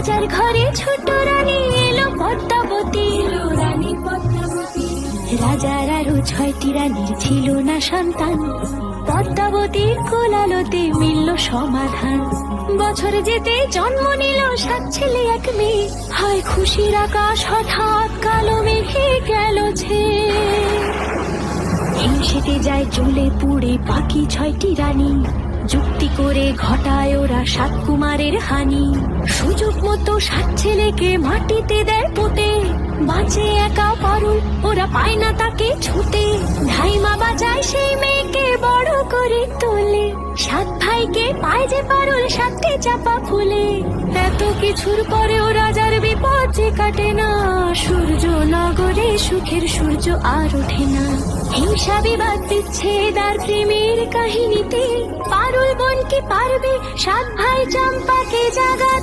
রাজার ঘরে ছোট রানী এলো পদ্মাবতী। রাজার আরো 6টি রানীর ছিল না সন্তান, পদ্মাবতীর কোলালোতে মিলল সমাধান। বছর যেতে জন্ম নিল 7 ছেলে 1 মেয়ে, হয় খুশির আকাশ হঠাৎ কালো মেঘে গেল ছেয়ে। হিংসেতে যায় জ্বলে পুড়ে বাকি 6টি রানী, যুক্তি করে ঘটায় ওরা 7 কুমারের হানি। সুযোগ মতো 7 ছেলেকে মাটিতে দেয় পুঁতে, বাঁচে একা পারুল, ওরা পায় না তাকে ছুতে। ধাইমা বাজায় সেই মেয়েকে বড় করে তোলে, 7 ভাইকে পায় যে পারুল 7টে চাপা ফুলে। এত কিছুর পরেও রাজার বিপদ যে কাটে না, সূর্য নগরে সুখের সূর্য আর ওঠে না। হিংসা বিবাদ বিচ্ছেদ আর প্রেমের কাহিনীতে পারুল বোন কি পারবে 7 ভাই চম্পাকে জাগাতে।